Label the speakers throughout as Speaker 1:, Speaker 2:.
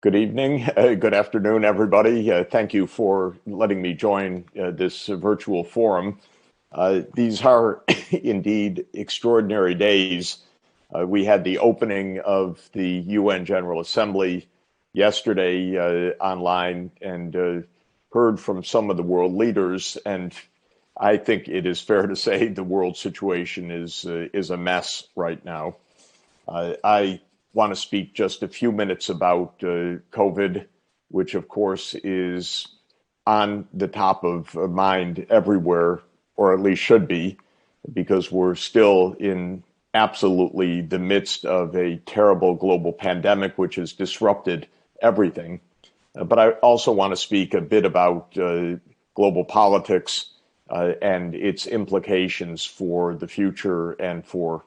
Speaker 1: Good evening, good afternoon, everybody. Thank you for letting me join this virtual forum. These are indeed extraordinary days. We had the opening of the UN General Assembly yesterday online and heard from some of the world leaders. And I think it is fair to say the world situation is a mess right now. I want to speak just a few minutes about COVID, which of course is on the top of mind everywhere, or at least should be, because we're still in absolutely the midst of a terrible global pandemic, which has disrupted everything. But I also want to speak a bit about global politics and its implications for the future and for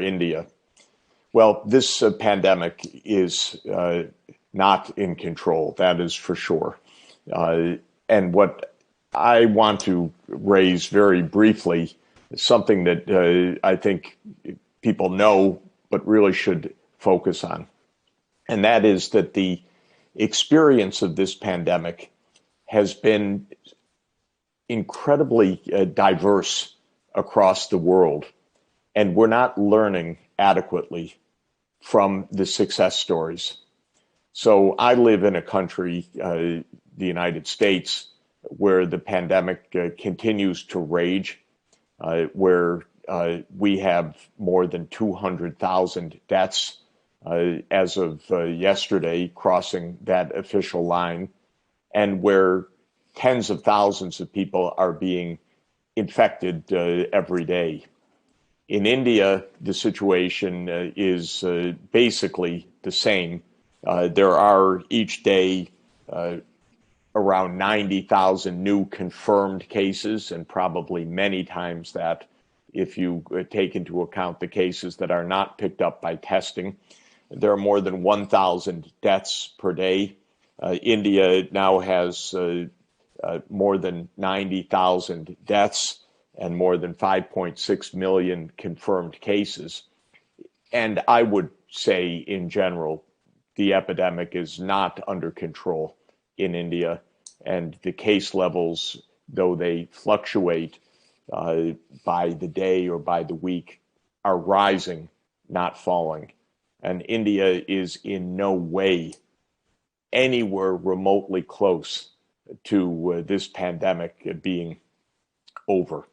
Speaker 1: India. Well, this pandemic is not in control, that is for sure. And what I want to raise very briefly is something that I think people know but really should focus on. And that is that the experience of this pandemic has been incredibly diverse across the world. And we're not learning adequately from the success stories. So I live in a country, the United States, where the pandemic continues to rage, where we have more than 200,000 deaths as of yesterday, crossing that official line, and where tens of thousands of people are being infected every day. In India, the situation is basically the same. There are each day around 90,000 new confirmed cases, and probably many times that if you take into account the cases that are not picked up by testing. There are more than 1,000 deaths per day. India now has more than 90,000 deaths and more than 5.6 million confirmed cases. And I would say, in general, the epidemic is not under control in India, and the case levels, though they fluctuate by the day or by the week, are rising, not falling. And India is in no way anywhere remotely close to this pandemic being over.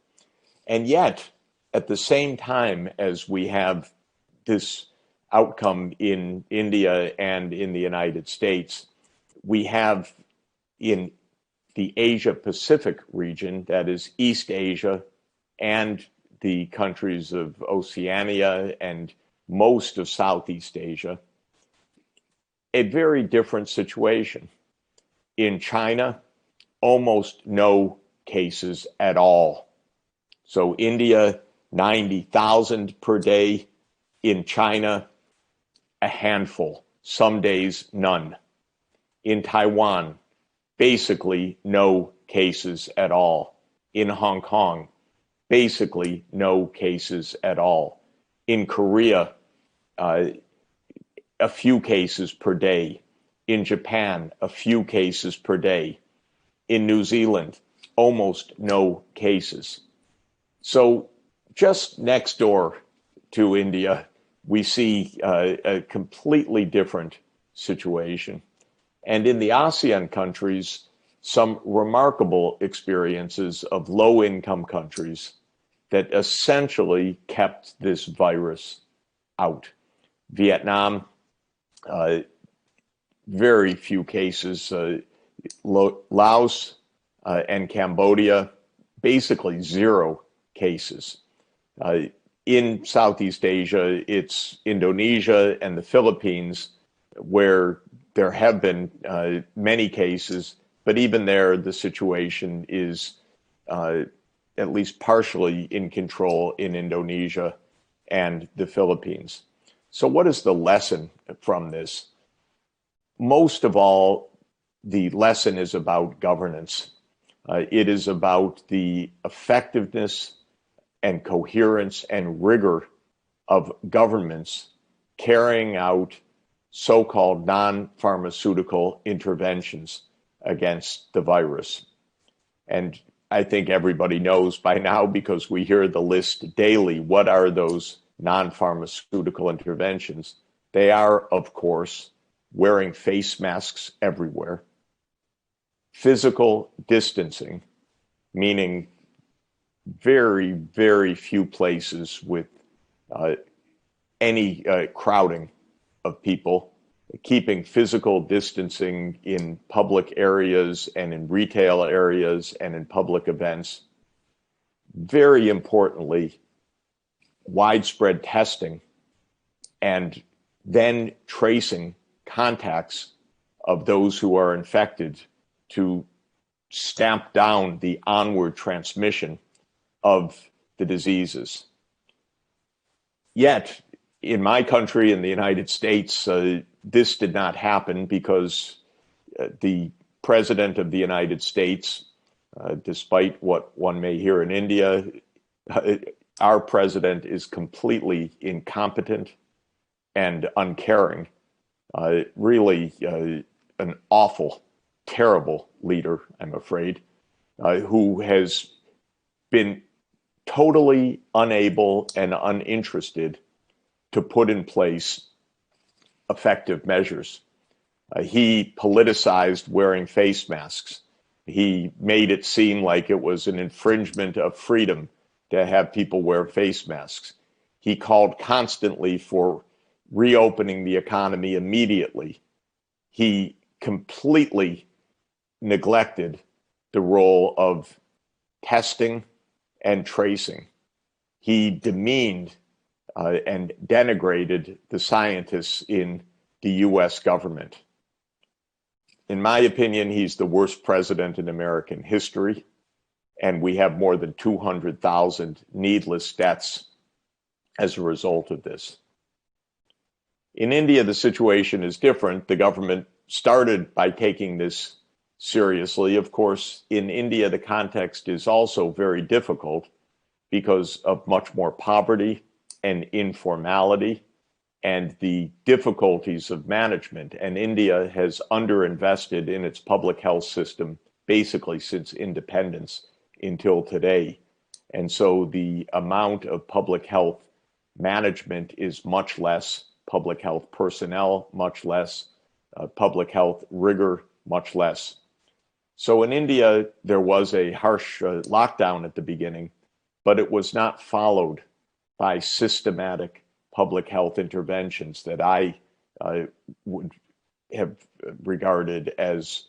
Speaker 1: And yet, at the same time as we have this outcome in India and in the United States, we have in the Asia Pacific region, that is East Asia and the countries of Oceania and most of Southeast Asia, a very different situation. In China, almost no cases at all. So India, 90,000 per day. In China, a handful. Some days, none. In Taiwan, basically no cases at all. In Hong Kong, basically no cases at all. In Korea, a few cases per day. In Japan, a few cases per day. In New Zealand, almost no cases. So just next door to India, we see a completely different situation. And in the ASEAN countries, some remarkable experiences of low-income countries that essentially kept this virus out. Vietnam, very few cases. Laos and Cambodia, basically zero cases. In Southeast Asia, it's Indonesia and the Philippines where there have been many cases, but even there, the situation is at least partially in control in Indonesia and the Philippines. So what is the lesson from this? Most of all, the lesson is about governance. It is about the effectiveness and coherence and rigor of governments carrying out so-called non-pharmaceutical interventions against the virus. And I think everybody knows by now, because we hear the list daily, what are those non-pharmaceutical interventions? They are, of course, wearing face masks everywhere, physical distancing, meaning very, very few places with any crowding of people, keeping physical distancing in public areas and in retail areas and in public events. Very importantly, widespread testing and then tracing contacts of those who are infected to stamp down the onward transmission of the diseases. Yet, in my country, in the United States, this did not happen because the President of the United States, despite what one may hear in India, our president is completely incompetent and uncaring. Really an awful, terrible leader, I'm afraid, who has been totally unable and uninterested to put in place effective measures. He politicized wearing face masks. He made it seem like it was an infringement of freedom to have people wear face masks. He called constantly for reopening the economy immediately. He completely neglected the role of testing and tracing. He demeaned and denigrated the scientists in the US government. In my opinion, he's the worst president in American history, and we have more than 200,000 needless deaths as a result of this. In India, the situation is different. The government started by taking this seriously. Of course, in India, the context is also very difficult because of much more poverty and informality and the difficulties of management. And India has underinvested in its public health system basically since independence until today. And so the amount of public health management is much less, public health personnel much less, public health rigor much less. So in India, there was a harsh lockdown at the beginning, but it was not followed by systematic public health interventions that I would have regarded as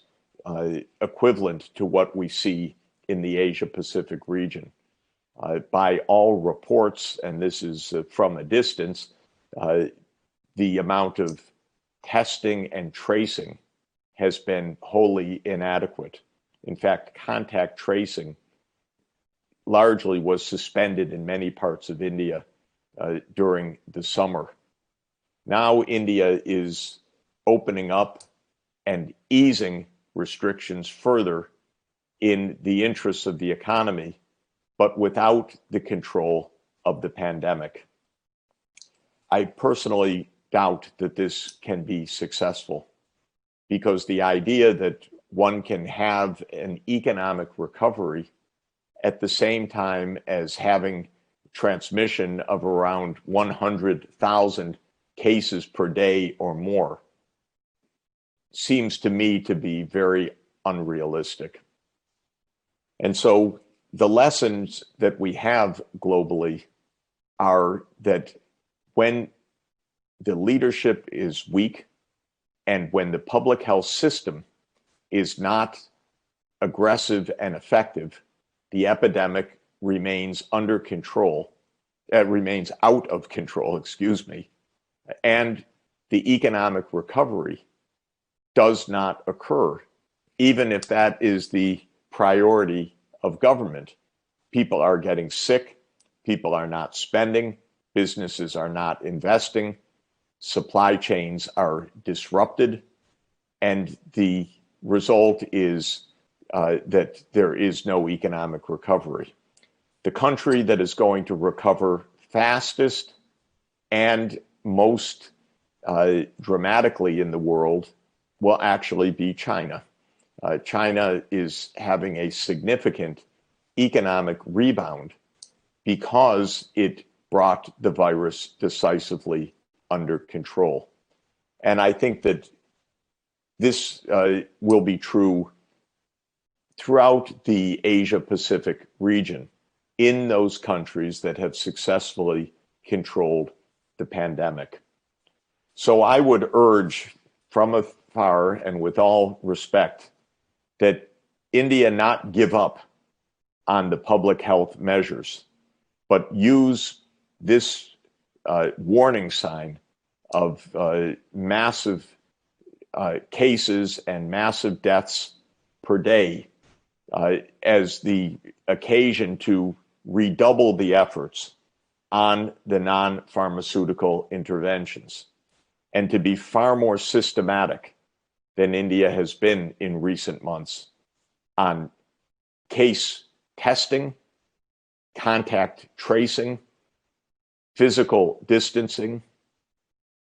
Speaker 1: equivalent to what we see in the Asia Pacific region. By all reports, and this is from a distance, the amount of testing and tracing has been wholly inadequate. In fact, contact tracing largely was suspended in many parts of India during the summer. Now India is opening up and easing restrictions further in the interests of the economy, but without the control of the pandemic. I personally doubt that this can be successful, because the idea that one can have an economic recovery at the same time as having transmission of around 100,000 cases per day or more seems to me to be very unrealistic. And so the lessons that we have globally are that when the leadership is weak and when the public health system is not aggressive and effective, the epidemic remains under control, remains out of control, and the economic recovery does not occur, even if that is the priority of government. People are getting sick, people are not spending, businesses are not investing, supply chains are disrupted, and the result is that there is no economic recovery. The country that is going to recover fastest and most dramatically in the world will actually be China. China is having a significant economic rebound because it brought the virus decisively under control. And I think that this will be true throughout the Asia-Pacific region in those countries that have successfully controlled the pandemic. So I would urge from afar and with all respect that India not give up on the public health measures, but use this warning sign of massive cases and massive deaths per day as the occasion to redouble the efforts on the non-pharmaceutical interventions and to be far more systematic than India has been in recent months on case testing, contact tracing, physical distancing,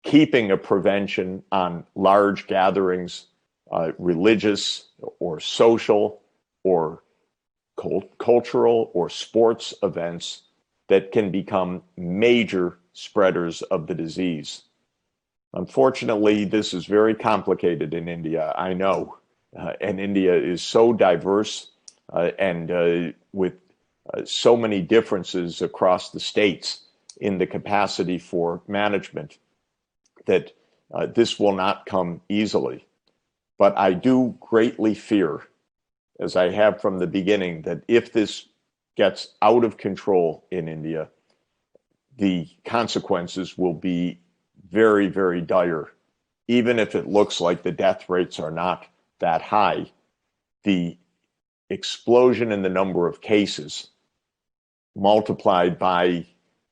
Speaker 1: keeping a prevention on large gatherings, religious or social or cultural or sports events that can become major spreaders of the disease. Unfortunately, this is very complicated in India, I know, and India is so diverse and with so many differences across the states in the capacity for management that this will not come easily. But I do greatly fear, as I have from the beginning, that if this gets out of control in India, the consequences will be very, very dire. Even if it looks like the death rates are not that high, the explosion in the number of cases multiplied by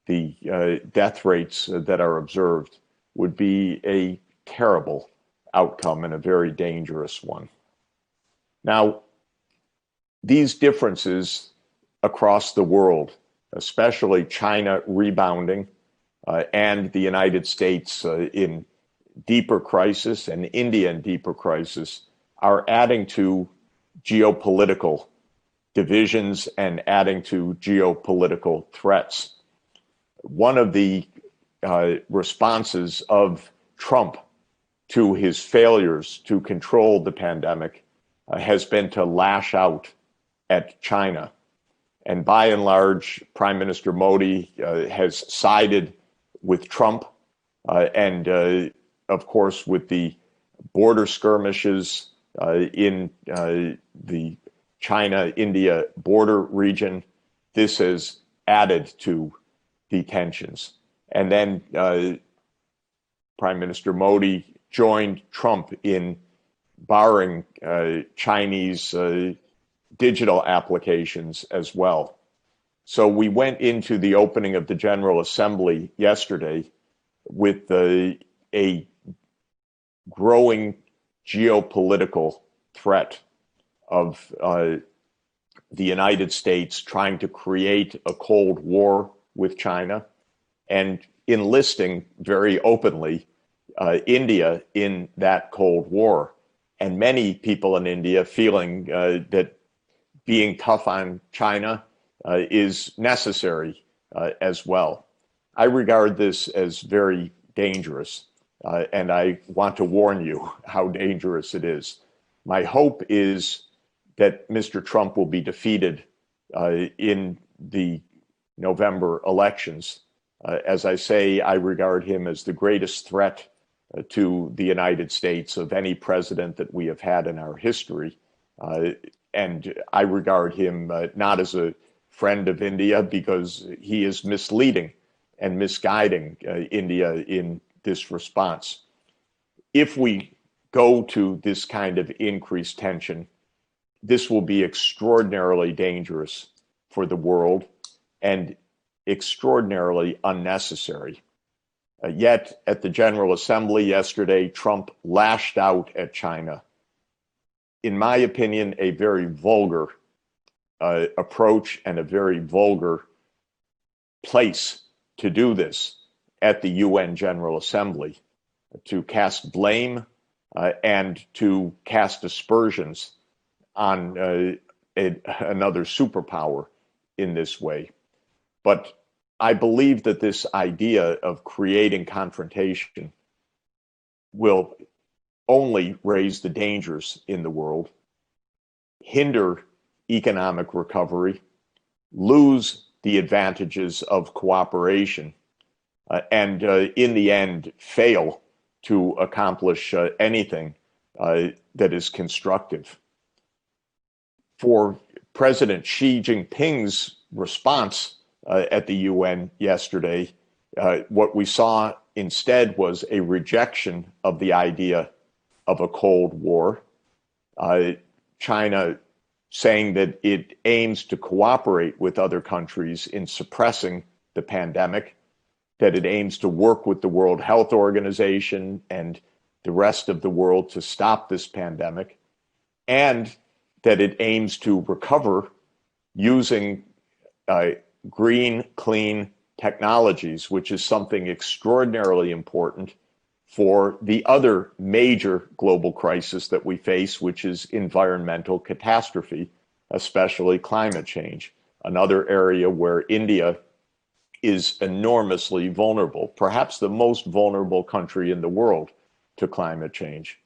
Speaker 1: the death rates that are observed would be a terrible outcome and a very dangerous one. Now, these differences across the world, especially China rebounding and the United States in deeper crisis and India in deeper crisis, are adding to geopolitical divisions and adding to geopolitical threats. One of the responses of Trump to his failures to control the pandemic has been to lash out at China. And by and large, Prime Minister Modi has sided with Trump and, of course, with the border skirmishes in the China-India border region. This has added to the tensions. And then Prime Minister Modi joined Trump in barring Chinese digital applications as well. So we went into the opening of the General Assembly yesterday with a growing geopolitical threat of the United States trying to create a Cold War with China and enlisting very openly India in that Cold War. And many people in India feeling that being tough on China is necessary as well. I regard this as very dangerous, and I want to warn you how dangerous it is. My hope is that Mr. Trump will be defeated in the November elections. As I say, I regard him as the greatest threat to the United States of any president that we have had in our history. And I regard him not as a friend of India because he is misleading and misguiding India in this response. If we go to this kind of increased tension, this will be extraordinarily dangerous for the world and extraordinarily unnecessary. Yet at the General Assembly yesterday, Trump lashed out at China. In my opinion, a very vulgar approach and a very vulgar place to do this at the UN General Assembly. to cast blame and to cast aspersions on another superpower in this way. But I believe that this idea of creating confrontation will only raise the dangers in the world, hinder economic recovery, lose the advantages of cooperation, and in the end, fail to accomplish anything that is constructive. For President Xi Jinping's response at the UN yesterday, what we saw instead was a rejection of the idea of a Cold War. China saying that it aims to cooperate with other countries in suppressing the pandemic, that it aims to work with the World Health Organization and the rest of the world to stop this pandemic, and that it aims to recover using green, clean technologies, which is something extraordinarily important for the other major global crisis that we face, which is environmental catastrophe, especially climate change, another area where India is enormously vulnerable, perhaps the most vulnerable country in the world to climate change.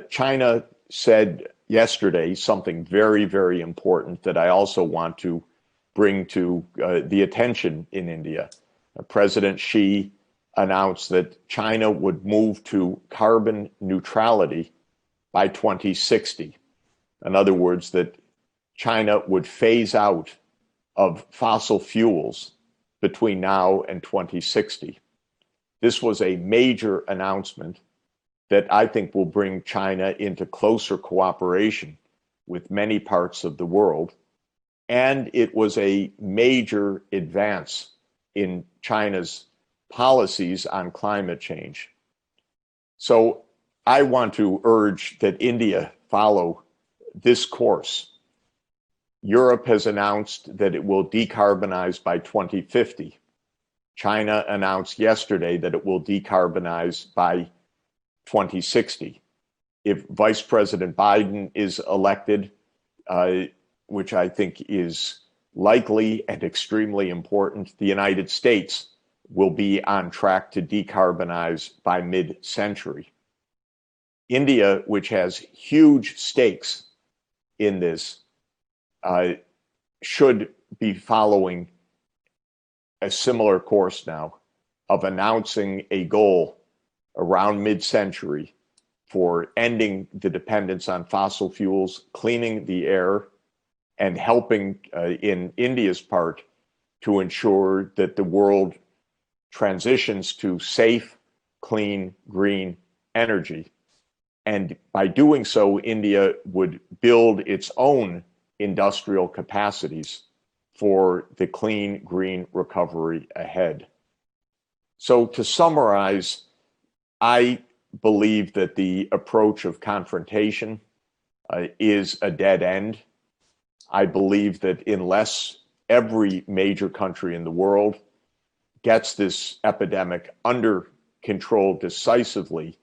Speaker 1: China said yesterday something very, very important that I also want to bring to the attention in India. President Xi announced that China would move to carbon neutrality by 2060. In other words, that China would phase out of fossil fuels between now and 2060. This was a major announcement that I think will bring China into closer cooperation with many parts of the world. And it was a major advance in China's policies on climate change. So I want to urge that India follow this course. Europe has announced that it will decarbonize by 2050. China announced yesterday that it will decarbonize by 2060. If Vice President Biden is elected, which I think is likely and extremely important, the United States will be on track to decarbonize by mid-century. India, which has huge stakes in this, should be following a similar course now of announcing a goal around mid-century for ending the dependence on fossil fuels, cleaning the air, and helping in India's part to ensure that the world transitions to safe, clean, green energy. And by doing so, India would build its own industrial capacities for the clean, green recovery ahead. So to summarize, I believe that the approach of confrontation is a dead end. I believe that unless every major country in the world gets this epidemic under control decisively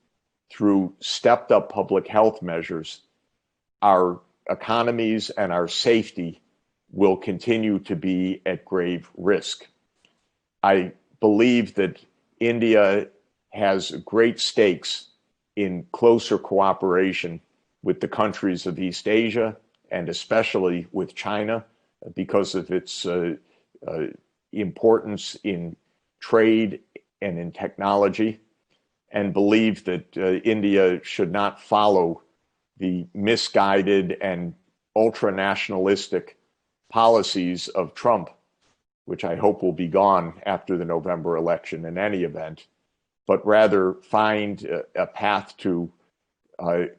Speaker 1: through stepped up public health measures, our economies and our safety will continue to be at grave risk. I believe that India has great stakes in closer cooperation with the countries of East Asia and especially with China because of its importance in trade and in technology, and believe that India should not follow the misguided and ultra-nationalistic policies of Trump, which I hope will be gone after the November election in any event, but rather find a path to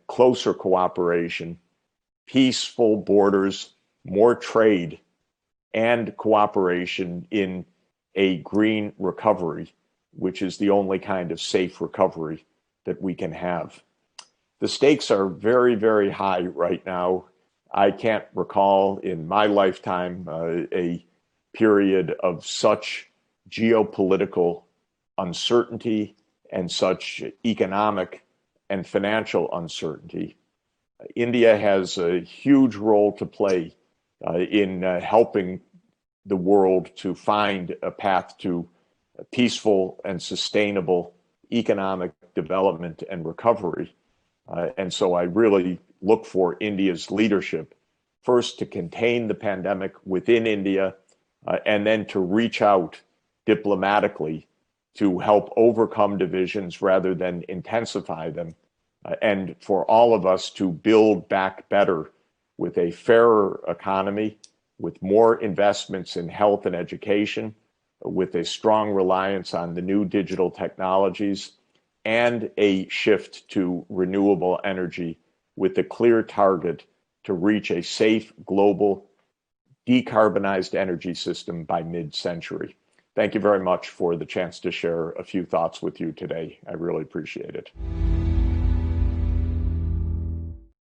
Speaker 1: closer cooperation, peaceful borders, more trade, and cooperation in a green recovery, which is the only kind of safe recovery that we can have. The stakes are very, very high right now. I can't recall in my lifetime a period of such geopolitical uncertainty and such economic and financial uncertainty, India has a huge role to play in helping the world to find a path to peaceful and sustainable economic development and recovery. And so I really look for India's leadership, first to contain the pandemic within India, and then to reach out diplomatically to help overcome divisions rather than intensify them, and for all of us to build back better with a fairer economy, with more investments in health and education, with a strong reliance on the new digital technologies, and a shift to renewable energy with a clear target to reach a safe, global, decarbonized energy system by mid-century. Thank you very much for the chance to share a few thoughts with you today. I really appreciate it.